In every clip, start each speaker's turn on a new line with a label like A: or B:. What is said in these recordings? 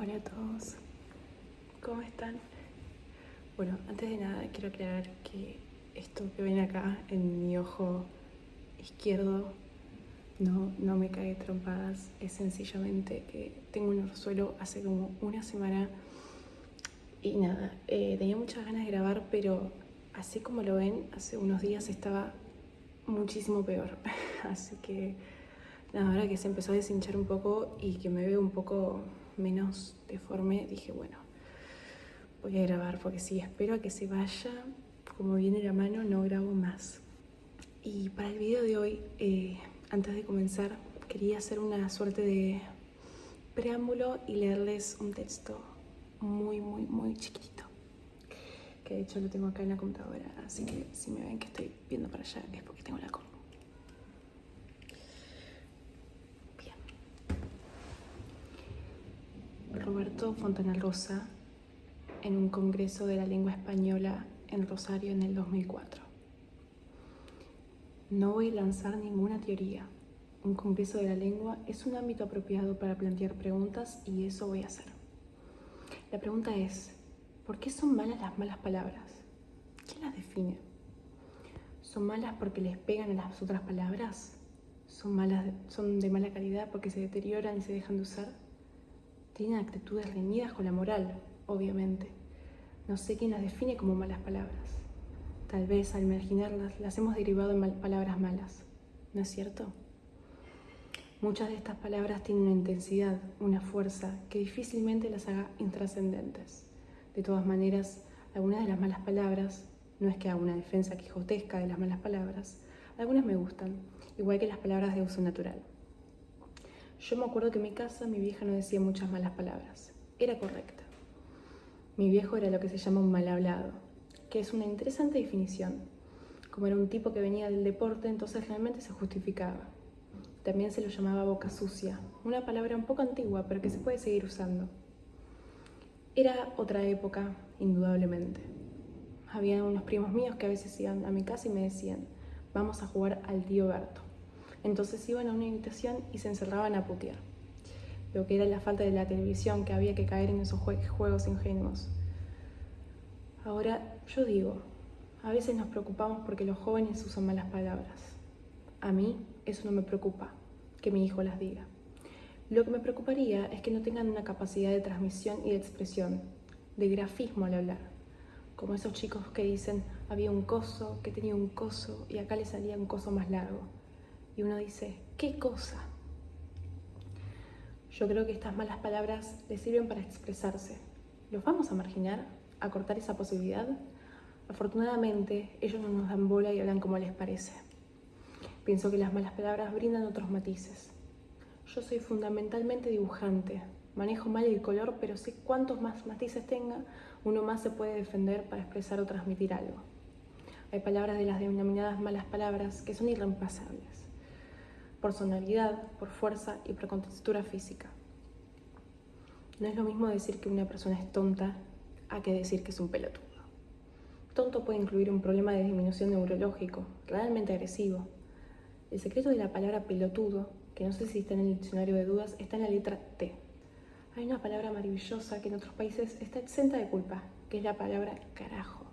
A: Hola a todos, ¿cómo están? Bueno, antes de nada quiero aclarar que esto que ven acá en mi ojo izquierdo no me cae trompadas, es sencillamente que tengo un orzuelo hace como una semana y nada, tenía muchas ganas de grabar, pero así como lo ven, hace unos días estaba muchísimo peor, así que nada, ahora que se empezó a deshinchar un poco y que me veo un poco menos deforme, dije bueno, voy a grabar porque si espero a que se vaya, como viene la mano, no grabo más. Y para el video de hoy, antes de comenzar, quería hacer una suerte de preámbulo y leerles un texto muy chiquitito. Que de hecho lo tengo acá en la computadora, así que si me ven que estoy viendo para allá es porque tengo la compu. Bien. Roberto Fontana Rosa, en un congreso de la lengua española en Rosario en el 2004. No voy a lanzar ninguna teoría. Un congreso de la lengua es un ámbito apropiado para plantear preguntas y eso voy a hacer. La pregunta es, ¿por qué son malas las malas palabras? ¿Quién las define? ¿Son malas porque les pegan a las otras palabras? ¿Son de mala calidad porque se deterioran y se dejan de usar? Tienen actitudes reñidas con la moral, obviamente. No sé quién las define como malas palabras. Tal vez al imaginarlas las hemos derivado en palabras malas, ¿no es cierto? Muchas de estas palabras tienen una intensidad, una fuerza que difícilmente las haga intrascendentes. De todas maneras, algunas de las malas palabras, no es que haga una defensa quijotesca de las malas palabras, algunas me gustan, igual que las palabras de uso natural. Yo me acuerdo que en mi casa mi vieja no decía muchas malas palabras, era correcta. Mi viejo era lo que se llama un mal hablado, que es una interesante definición. Como era un tipo que venía del deporte, entonces realmente se justificaba. También se lo llamaba boca sucia, una palabra un poco antigua, pero que se puede seguir usando. Era otra época, indudablemente. Había unos primos míos que a veces iban a mi casa y me decían, vamos a jugar al tío Berto. Entonces iban a una invitación y se encerraban a putear. Lo que era la falta de la televisión, que había que caer en esos juegos ingenuos. Ahora, yo digo, a veces nos preocupamos porque los jóvenes usan malas palabras. A mí eso no me preocupa, que mi hijo las diga. Lo que me preocuparía es que no tengan una capacidad de transmisión y de expresión, de grafismo al hablar. Como esos chicos que dicen, había un coso, que tenía un coso, y acá le salía un coso más largo. Y uno dice, ¿qué cosa? Yo creo que estas malas palabras les sirven para expresarse. ¿Los vamos a marginar? ¿A cortar esa posibilidad? Afortunadamente, ellos no nos dan bola y hablan como les parece. Pienso que las malas palabras brindan otros matices. Yo soy fundamentalmente dibujante. Manejo mal el color, pero sé cuántos más matices tenga, uno más se puede defender para expresar o transmitir algo. Hay palabras de las denominadas malas palabras que son irreemplazables, por sonoridad, por fuerza y por contextura física. No es lo mismo decir que una persona es tonta a que decir que es un pelotudo. Tonto puede incluir un problema de disminución neurológico, realmente agresivo. El secreto de la palabra pelotudo, que no sé si está en el diccionario de dudas, está en la letra T. Hay una palabra maravillosa que en otros países está exenta de culpa, que es la palabra carajo.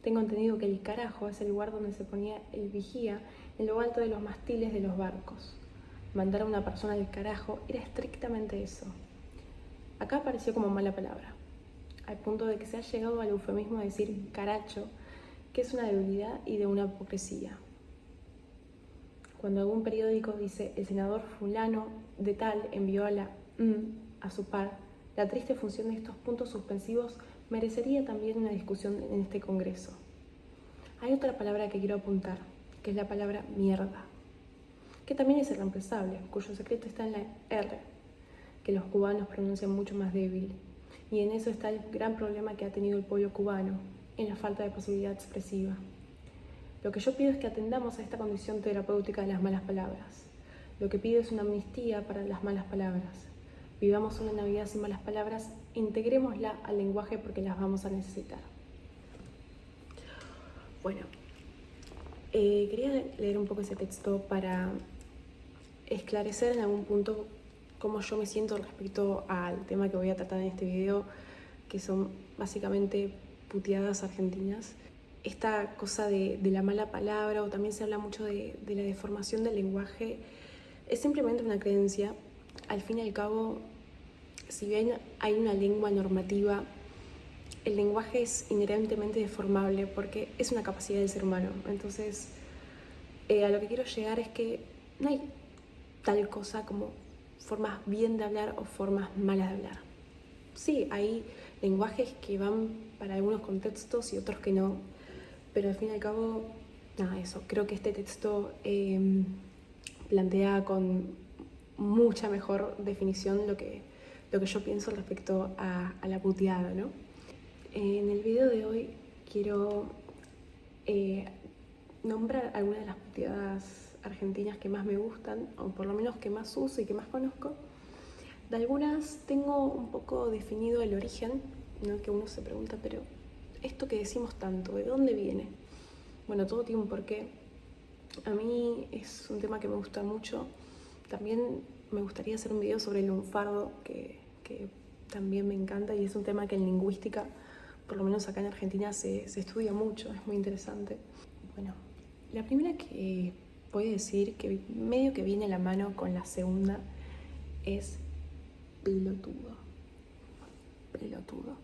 A: Tengo entendido que el carajo es el lugar donde se ponía el vigía en lo alto de los mastiles de los barcos. Mandar a una persona al carajo era estrictamente eso. Acá apareció como mala palabra, al punto de que se ha llegado al eufemismo de decir caracho, que es una debilidad y de una hipocresía. Cuando algún periódico dice el senador fulano de tal envió a la a su par, la triste función de estos puntos suspensivos merecería también una discusión en este congreso. Hay otra palabra que quiero apuntar, que es la palabra mierda, que también es irreemplazable, cuyo secreto está en la R, que los cubanos pronuncian mucho más débil. Y en eso está el gran problema que ha tenido el pueblo cubano, en la falta de posibilidad expresiva. Lo que yo pido es que atendamos a esta condición terapéutica de las malas palabras. Lo que pido es una amnistía para las malas palabras. Vivamos una Navidad sin malas palabras, integrémosla al lenguaje porque las vamos a necesitar. Bueno, quería leer un poco ese texto para esclarecer en algún punto cómo yo me siento respecto al tema que voy a tratar en este video, que son básicamente puteadas argentinas. Esta cosa de la mala palabra, o también se habla mucho de la deformación del lenguaje, es simplemente una creencia. Al fin y al cabo, si bien hay una lengua normativa, el lenguaje es inherentemente deformable porque es una capacidad del ser humano. Entonces, a lo que quiero llegar es que no hay tal cosa como formas bien de hablar o formas malas de hablar. Sí, hay lenguajes que van para algunos contextos y otros que no, pero al fin y al cabo, nada, eso. Creo que este texto plantea con mucha mejor definición lo que yo pienso respecto a la puteada, ¿no? En el video de hoy quiero nombrar algunas de las puteadas argentinas que más me gustan, o por lo menos que más uso y que más conozco. De algunas tengo un poco definido el origen, ¿no? Que uno se pregunta, pero esto que decimos tanto, ¿de dónde viene? Bueno, todo tiene un porqué. A mí es un tema que me gusta mucho. También me gustaría hacer un video sobre el lunfardo, que también me encanta, y es un tema que en lingüística, por lo menos acá en Argentina, se estudia mucho, es muy interesante. Bueno, la primera que voy a decir, que medio que viene a la mano con la segunda, es pelotudo. Pelotudo.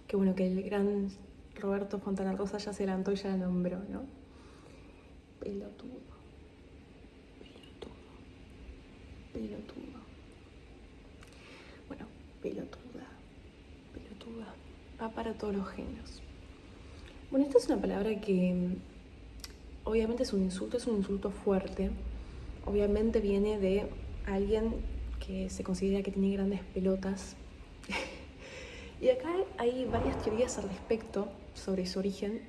A: Que bueno, que el gran Roberto Fontana Rosa ya se adelantó y ya la nombró, ¿no? Pelotudo. Pelotudo. Pelotudo. Bueno, pelotuda. Pelotuda. Va para todos los géneros. Bueno, esta es una palabra que obviamente es un insulto fuerte. Obviamente viene de alguien que se considera que tiene grandes pelotas. Y acá hay varias teorías al respecto sobre su origen.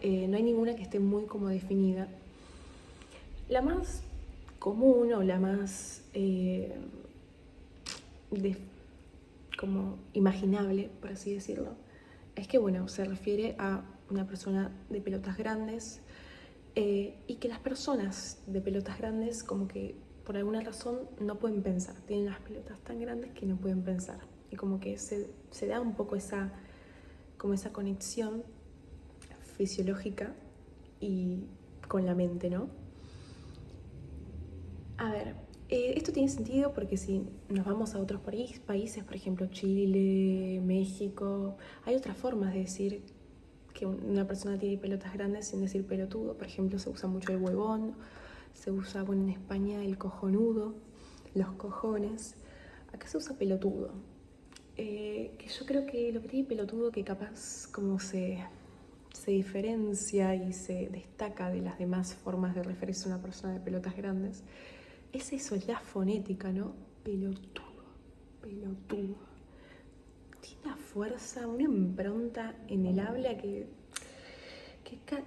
A: No hay ninguna que esté muy como definida. La más común o la más como imaginable, por así decirlo, es que bueno, se refiere a una persona de pelotas grandes, y que las personas de pelotas grandes como que por alguna razón no pueden pensar, tienen las pelotas tan grandes que no pueden pensar, y como que se da un poco esa conexión fisiológica y con la mente, ¿no? A ver, esto tiene sentido porque si nos vamos a otros países, por ejemplo Chile, México, hay otras formas de decir que una persona tiene pelotas grandes sin decir pelotudo. Por ejemplo, se usa mucho el huevón, se usa, bueno, en España el cojonudo, los cojones. Acá se usa pelotudo. Que yo creo que lo que tiene pelotudo, que capaz como se diferencia y se destaca de las demás formas de referirse a una persona de pelotas grandes, es eso, es la fonética, ¿no? Pelotudo, pelotudo. Tiene una fuerza, una impronta en el habla que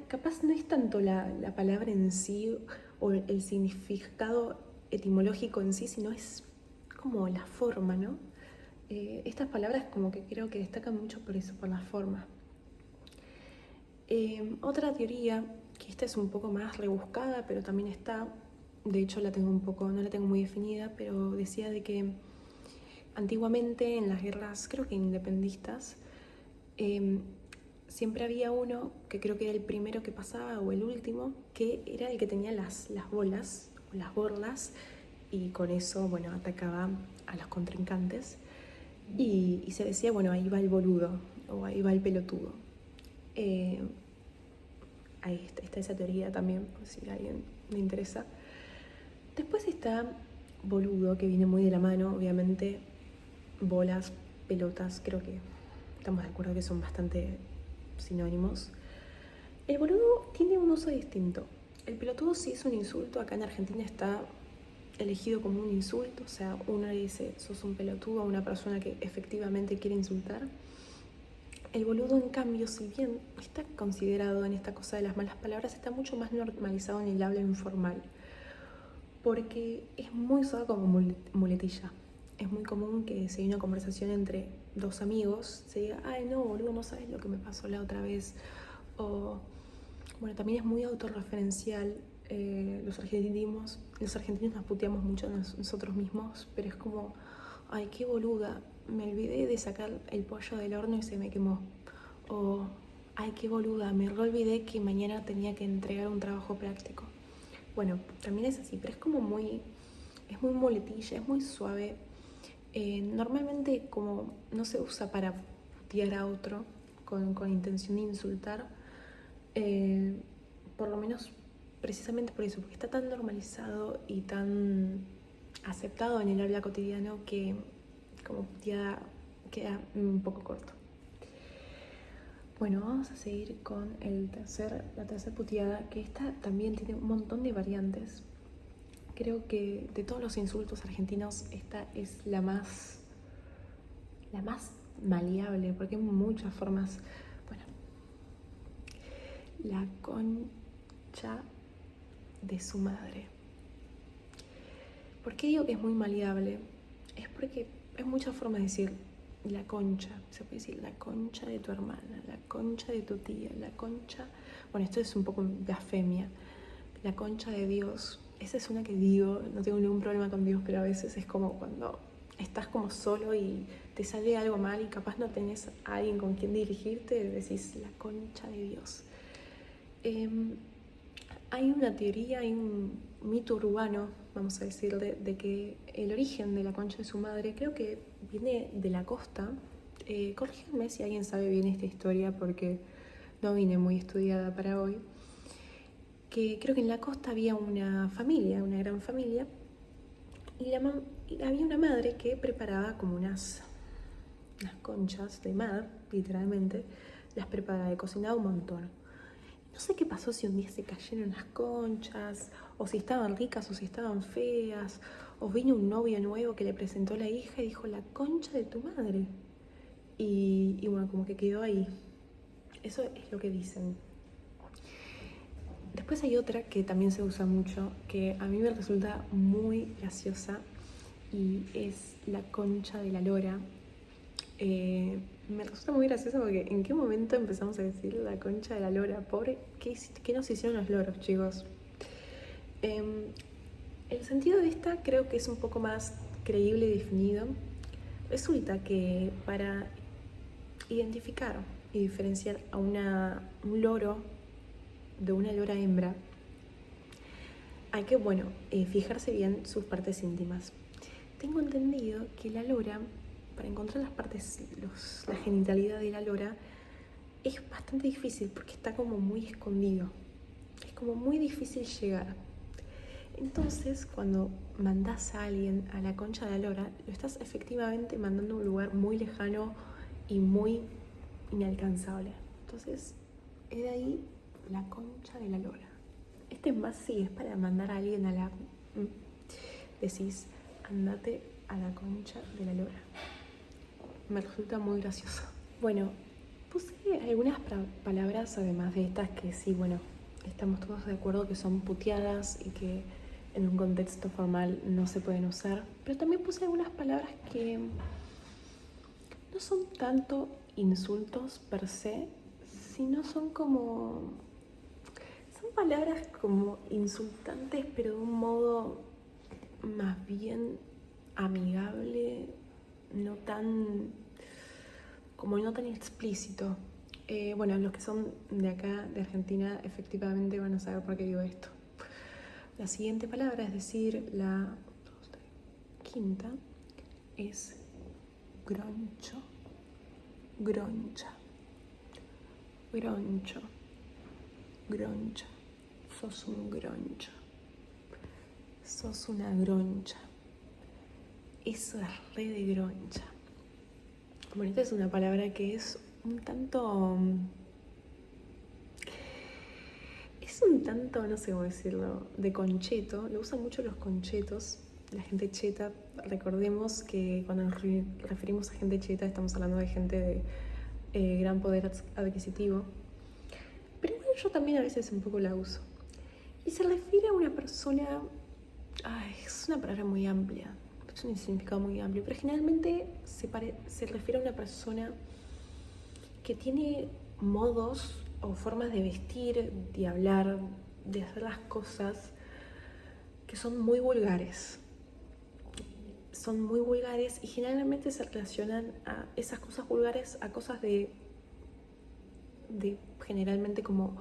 A: capaz no es tanto la palabra en sí o el significado etimológico en sí, sino es como la forma, ¿no? Estas palabras como que creo que destacan mucho por eso, por la forma. Otra teoría, que esta es un poco más rebuscada, pero también está, de hecho la tengo no la tengo muy definida, pero decía de que antiguamente en las guerras, creo que independistas, siempre había uno, que creo que era el primero que pasaba o el último, que era el que tenía las bolas o las borlas, y con eso, bueno, atacaba a los contrincantes, y se decía, bueno, ahí va el boludo o ahí va el pelotudo. Ahí está esa teoría también, por si a alguien le interesa. Después está boludo, que viene muy de la mano, obviamente. Bolas, pelotas, creo que estamos de acuerdo que son bastante sinónimos. El boludo tiene un uso distinto. El pelotudo sí es un insulto. Acá en Argentina está elegido como un insulto. O sea, uno le dice, sos un pelotudo a una persona que efectivamente quiere insultar. El boludo, en cambio, si bien está considerado en esta cosa de las malas palabras, está mucho más normalizado en el habla informal, porque es muy usado como muletilla. Es muy común que si hay una conversación entre dos amigos, se diga, ay no, boludo, no sabes lo que me pasó la otra vez. O, bueno, también es muy autorreferencial los argentinos nos puteamos mucho nosotros mismos, pero es como, ay, qué boluda, me olvidé de sacar el pollo del horno y se me quemó. O, ay, qué boluda, me olvidé que mañana tenía que entregar un trabajo práctico. Bueno, también es así, pero es como es muy muletilla, es muy suave. Normalmente como no se usa para putear a otro con intención de insultar, por lo menos precisamente por eso, porque está tan normalizado y tan aceptado en el habla cotidiano que como puteada queda un poco corto. Bueno, vamos a seguir con la tercera puteada, que esta también tiene un montón de variantes. Creo que de todos los insultos argentinos, esta es la más maleable, porque hay muchas formas. Bueno, la concha de su madre. ¿Por qué digo que es muy maleable? Es porque hay muchas formas de decir la concha. Se puede decir la concha de tu hermana, la concha de tu tía, la concha... Bueno, esto es un poco blasfemia. La concha de Dios. Esa es una que digo, no tengo ningún problema con Dios, pero a veces es como cuando estás como solo y te sale algo mal y capaz no tenés a alguien con quien dirigirte, decís la concha de Dios. Hay una teoría, hay un mito urbano, vamos a decir, de que el origen de la concha de su madre creo que viene de la costa. Corríjanme si alguien sabe bien esta historia porque no vine muy estudiada para hoy. Que creo que en la costa había una familia, una gran familia, y había una madre que preparaba como unas conchas de mar, literalmente, las preparaba y cocinaba un montón. No sé qué pasó, si un día se cayeron las conchas, o si estaban ricas o si estaban feas, o vino un novio nuevo que le presentó a la hija y dijo la concha de tu madre. Y bueno, como que quedó ahí. Eso es lo que dicen. Después hay otra que también se usa mucho, que a mí me resulta muy graciosa, y es la concha de la lora. Me resulta muy graciosa porque ¿en qué momento empezamos a decir la concha de la lora? Pobre, ¿qué nos hicieron los loros, chicos? El sentido de esta creo que es un poco más creíble y definido. Resulta que para identificar y diferenciar a un loro de una lora hembra, hay que, fijarse bien sus partes íntimas. Tengo entendido que la lora, para encontrar las partes, la genitalidad de la lora, es bastante difícil porque está como muy escondido. Es como muy difícil llegar. Entonces, cuando mandás a alguien a la concha de la lora, lo estás efectivamente mandando a un lugar muy lejano y muy inalcanzable. Entonces, es de ahí la concha de la lora. Este es más, sí, es para mandar a alguien a la... Decís, andate a la concha de la lora. Me resulta muy gracioso. Bueno, puse algunas palabras, además de estas, que sí, estamos todos de acuerdo que son puteadas y que en un contexto formal no se pueden usar. Pero también puse algunas palabras que no son tanto insultos per se, sino son palabras como insultantes, pero de un modo más bien amigable, no tan explícito. Los que son de acá, de Argentina, efectivamente van a saber por qué digo esto. La siguiente palabra, es decir, la quinta, es groncho, groncha, groncho, groncha. Sos un groncho. Sos una groncha. Eso es re de groncha. Bueno, esta es una palabra que es un tanto, no sé cómo decirlo, de concheto. Lo usan mucho los conchetos, la gente cheta. Recordemos que cuando nos referimos a gente cheta estamos hablando de gente de gran poder adquisitivo. Pero bueno, yo también a veces un poco la uso. Y se refiere a una persona... es una palabra muy amplia, es un significado muy amplio, pero generalmente se refiere a una persona que tiene modos o formas de vestir, de hablar, de hacer las cosas que son muy vulgares. Son muy vulgares y generalmente se relacionan a esas cosas vulgares a cosas de generalmente como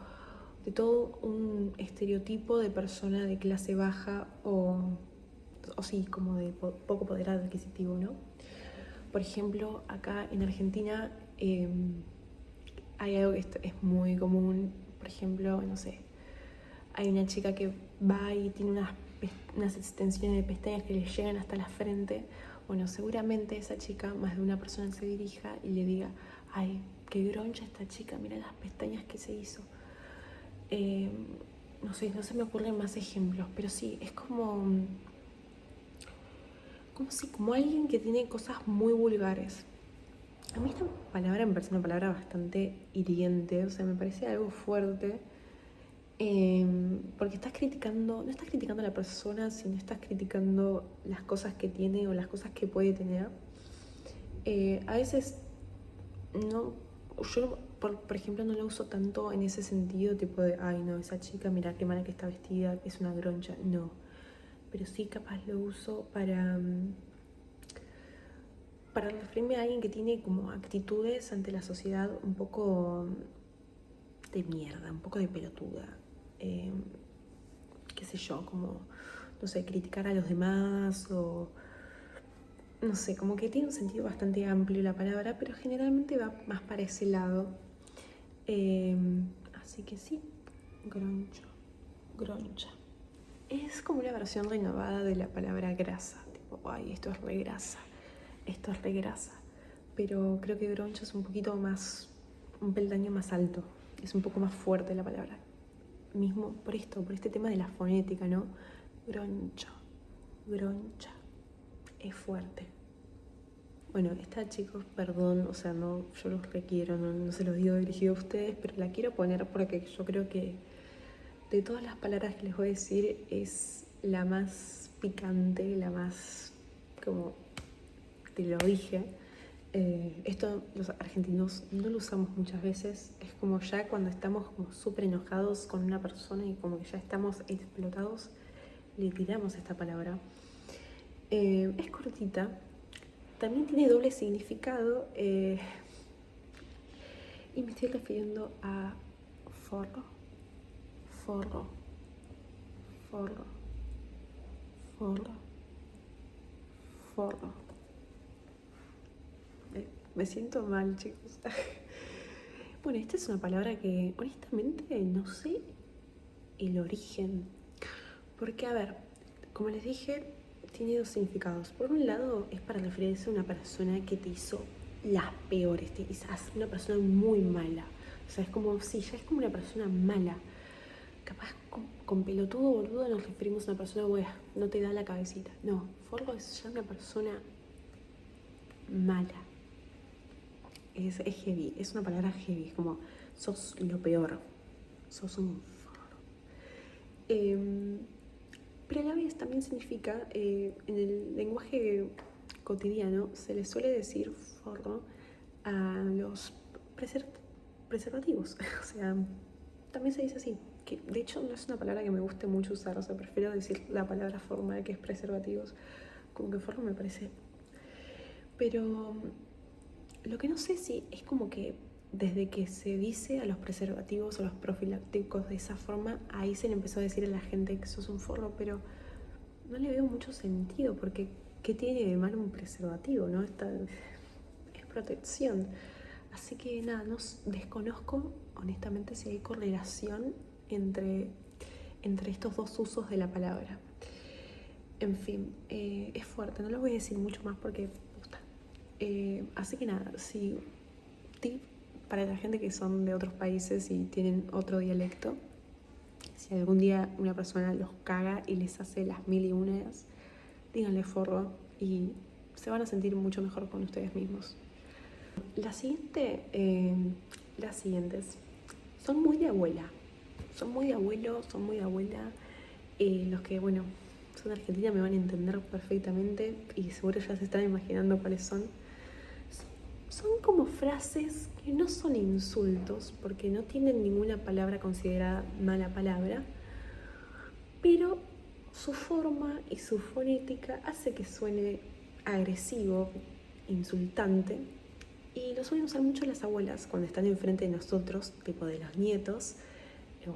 A: de todo un estereotipo de persona de clase baja o sí, como de poco poder adquisitivo, ¿no? Por ejemplo, acá en Argentina hay algo que es muy común. Por ejemplo, no sé, hay una chica que va y tiene unas extensiones de pestañas que le llegan hasta la frente. Bueno, seguramente esa chica, más de una persona se dirija y le diga: ay, qué groncha esta chica, mira las pestañas que se hizo. No sé, no se me ocurren más ejemplos, pero sí, es como alguien que tiene cosas muy vulgares. A mí esta palabra me parece una palabra bastante hiriente, o sea, me parece algo fuerte, porque no estás criticando a la persona, sino estás criticando las cosas que tiene o las cosas que puede tener. A veces, no, yo por ejemplo no lo uso tanto en ese sentido, tipo de, ay no, esa chica, mira qué mala que está vestida, es una groncha, no. Pero sí capaz lo uso para referirme a alguien que tiene como actitudes ante la sociedad un poco de mierda, un poco de pelotuda. Qué sé yo, como, no sé, criticar a los demás o, no sé, como que tiene un sentido bastante amplio la palabra, pero generalmente va más para ese lado. Así que sí, groncha. Es como una versión renovada de la palabra grasa, tipo, ay, esto es re grasa. Pero creo que groncha es un poquito más, un peldaño más alto, es un poco más fuerte la palabra. Mismo por este tema de la fonética, ¿no? Groncha, es fuerte. Bueno, esta, chicos, perdón, o sea, no, yo los requiero, no se los digo dirigido a ustedes, pero la quiero poner porque yo creo que de todas las palabras que les voy a decir es la más picante, la más, como te lo dije. Esto los argentinos no lo usamos muchas veces, es como ya cuando estamos como súper enojados con una persona y como que ya estamos explotados, le tiramos esta palabra. Es cortita, también tiene doble significado y me estoy refiriendo a forro. Me siento mal, chicos. Bueno, esta es una palabra que honestamente no sé el origen. Porque, a ver, como les dije, tiene dos significados. Por un lado, es para referirse a una persona que te hizo las peores, quizás una persona muy mala. O sea, es como, sí, ya es como una persona mala. Capaz con pelotudo o boludo nos referimos a una persona, güey, no te da la cabecita. No, forro es ya una persona mala. Es heavy, es una palabra heavy, es como sos lo peor, sos un forro. Pero a la vez también significa, en el lenguaje cotidiano, se le suele decir forro a los preservativos. O sea, también se dice así. Que de hecho no es una palabra que me guste mucho usar, o sea, prefiero decir la palabra formal, que es preservativos. Como que forro me parece. Pero lo que no sé si es como que desde que se dice a los preservativos o los profilácticos de esa forma, ahí se le empezó a decir a la gente que sos un forro, pero no le veo mucho sentido, porque ¿qué tiene de malo un preservativo, no? Es protección. Así que nada, desconozco honestamente si hay correlación entre estos dos usos de la palabra. En fin, es fuerte, no lo voy a decir mucho más porque así que nada, si tip para la gente que son de otros países y tienen otro dialecto, si algún día una persona los caga y les hace las mil y unas, díganle forro y se van a sentir mucho mejor con ustedes mismos. Las siguientes son muy de abuela, son muy de abuelo, son muy de abuela. Los que, bueno, son de Argentina me van a entender perfectamente y seguro ya se están imaginando cuáles son. Son como frases que no son insultos, porque no tienen ninguna palabra considerada mala palabra,
B: pero su forma y su fonética hace que suene agresivo, insultante, y lo suelen usar mucho las abuelas cuando están enfrente de nosotros, tipo de los nietos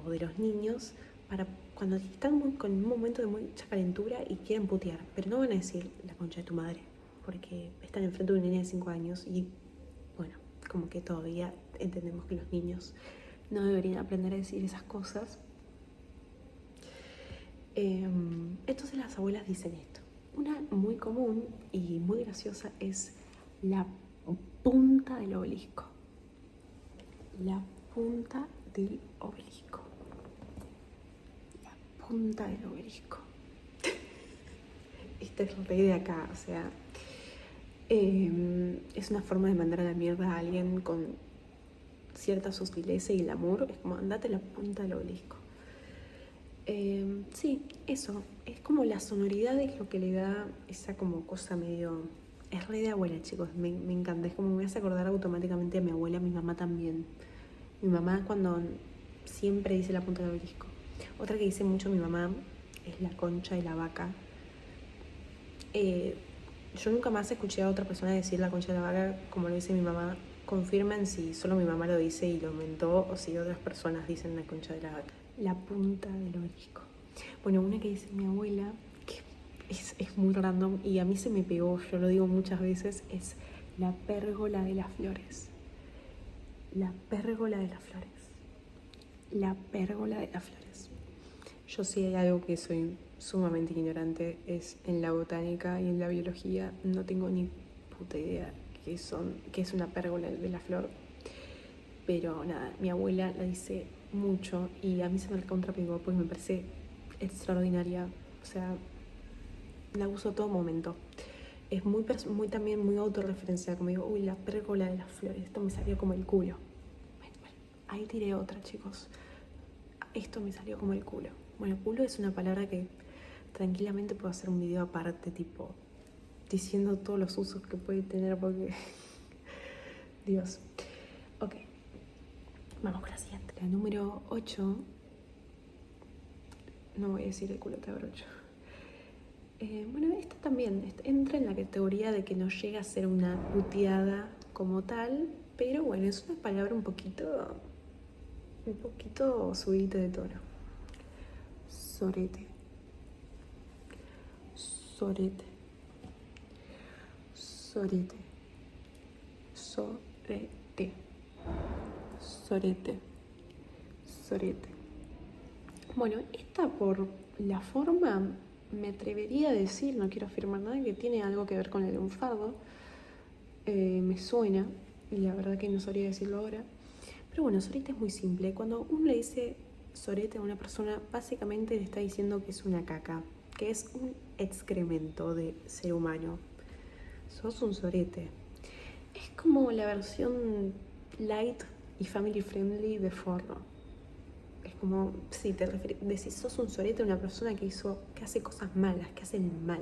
B: o de los niños, para cuando están con un momento de mucha calentura y quieren putear, pero no van a decir la concha de tu madre, porque están enfrente de un niño de 5 años y bueno, como que todavía entendemos que los niños no deberían aprender a decir esas cosas. Entonces las abuelas dicen esto. Una muy común y muy graciosa es la punta del obelisco. La punta del obelisco. La punta del obelisco. Esta es re de acá, o sea, es una forma de mandar a la mierda a alguien con cierta sutileza y glamour. Es como, andate a la punta del obelisco. Sí, eso. Es como la sonoridad es lo que le da esa como cosa medio... Es re de abuela, chicos. Me encanta. Es como me hace acordar automáticamente a mi abuela, a mi mamá también. Mi mamá cuando siempre dice la punta del obelisco. Otra que dice mucho mi mamá es la concha de la vaca. Yo nunca más escuché a otra persona decir la concha de la vaca como lo dice mi mamá. Confirmen si solo mi mamá lo dice y lo inventó o si otras personas dicen la concha de la vaca. La punta del obelisco. Bueno, una que dice mi abuela, que es muy random y a mí se me pegó, yo lo digo muchas veces, es la pérgola de las flores. La pérgola de las flores. La pérgola de las flores. Yo sí hay algo que soy sumamente ignorante, es en la botánica y en la biología. No tengo ni puta idea qué es una pérgola de la flor. Pero nada, mi abuela la dice mucho y a mí se me recontrapegó porque me parece extraordinaria. O sea, la uso a todo momento. Es muy también muy autorreferencial, como digo, uy, la pérgola de las flores, esto me salió como el culo. Bueno, ahí tiré otra, chicos. Esto me salió como el culo. Bueno, culo es una palabra que tranquilamente puedo hacer un video aparte, tipo, diciendo todos los usos que puede tener porque... Dios. Ok. Vamos con la siguiente. La número 8. No voy a decir el culote abrocho. Bueno, esta también entra en la categoría de que no llega a ser una puteada como tal, pero bueno, es una palabra un poquito subidita de tono. Sorete. Sorete. Sorete. Sorete. Sorete. Sorete. Bueno, esta por la forma me atrevería a decir, no quiero afirmar nada, que tiene algo que ver con el lunfardo. Me suena, y la verdad que no sabría decirlo ahora. Pero bueno, sorete es muy simple. Cuando uno le dice sorete a una persona, básicamente le está diciendo que es una caca, que es un excremento de ser humano. Sos un sorete. Es como la versión light y family friendly de forro. Es como, si te decís, sos un sorete a una persona que hace cosas malas, que hace el mal.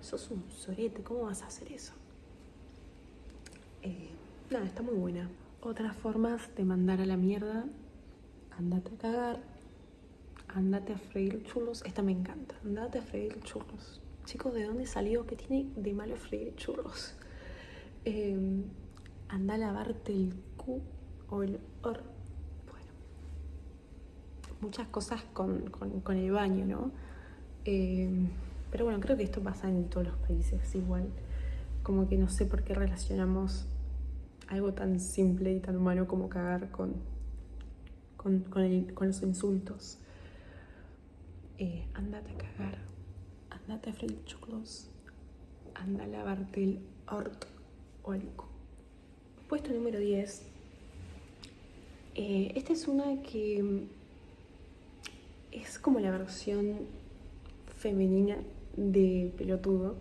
B: Sos un sorete, ¿cómo vas a hacer eso? Nada, está muy buena. Otras formas de mandar a la mierda: andate a cagar, andate a freír churros. Esta me encanta, andate a freír churros. Chicos, ¿de dónde salió? ¿Qué tiene de malo freír churros? Anda a lavarte el cu o el or. Bueno, muchas cosas con el baño, ¿no? Pero bueno, creo que esto pasa en todos los países igual. Como que no sé por qué relacionamos algo tan simple y tan humano como cagar con los insultos. Andate a cagar, andate a freír churros, anda a lavarte el orto o el cu. Puesto número 10. Esta es una que es como la versión femenina de pelotudo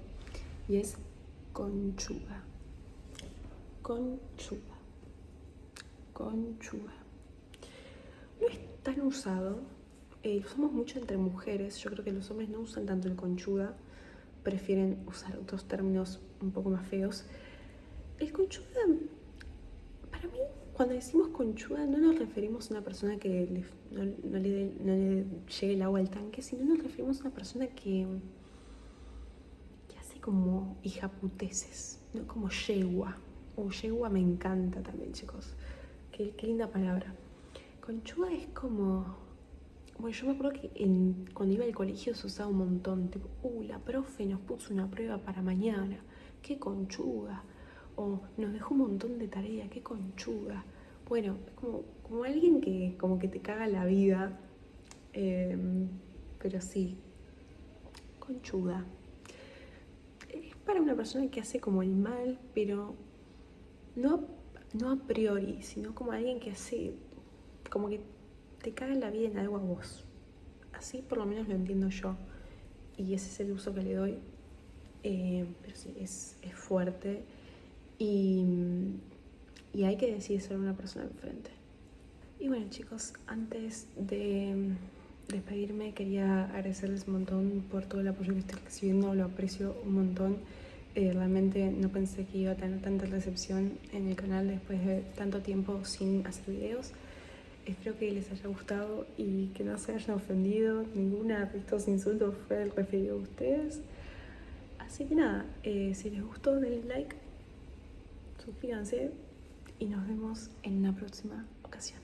B: y es conchuda. Conchuda. Conchuda. No es tan usado. Lo usamos mucho entre mujeres. Yo creo que los hombres no usan tanto el conchuda. Prefieren usar otros términos un poco más feos. El conchuda, para mí, cuando decimos conchuda no nos referimos a una persona que no le llegue el agua al tanque, sino nos referimos a una persona que hace como hijaputeces, ¿no? Como yegua. Yegua me encanta también, chicos. Qué linda palabra. Conchuda es como... Bueno, yo me acuerdo que cuando iba al colegio se usaba un montón. Tipo, la profe nos puso una prueba para mañana. ¡Qué conchuda! O nos dejó un montón de tarea. ¡Qué conchuda! Bueno, es como alguien que como que te caga la vida. Pero sí, conchuda. Es para una persona que hace como el mal, pero no a priori, sino como alguien que hace como que te caga la vida en algo a vos. Así por lo menos lo entiendo yo. Y ese es el uso que le doy. Pero sí, es fuerte. Y hay que decir ser una persona enfrente. Y bueno, chicos, antes de despedirme quería agradecerles un montón por todo el apoyo que estoy recibiendo. Lo aprecio un montón. Realmente no pensé que iba a tener tanta recepción en el canal después de tanto tiempo sin hacer videos. Espero que les haya gustado y que no se hayan ofendido. Ninguna de estos insultos fue referido a ustedes. Así que nada, si les gustó denle like, suscríbanse y nos vemos en una próxima ocasión.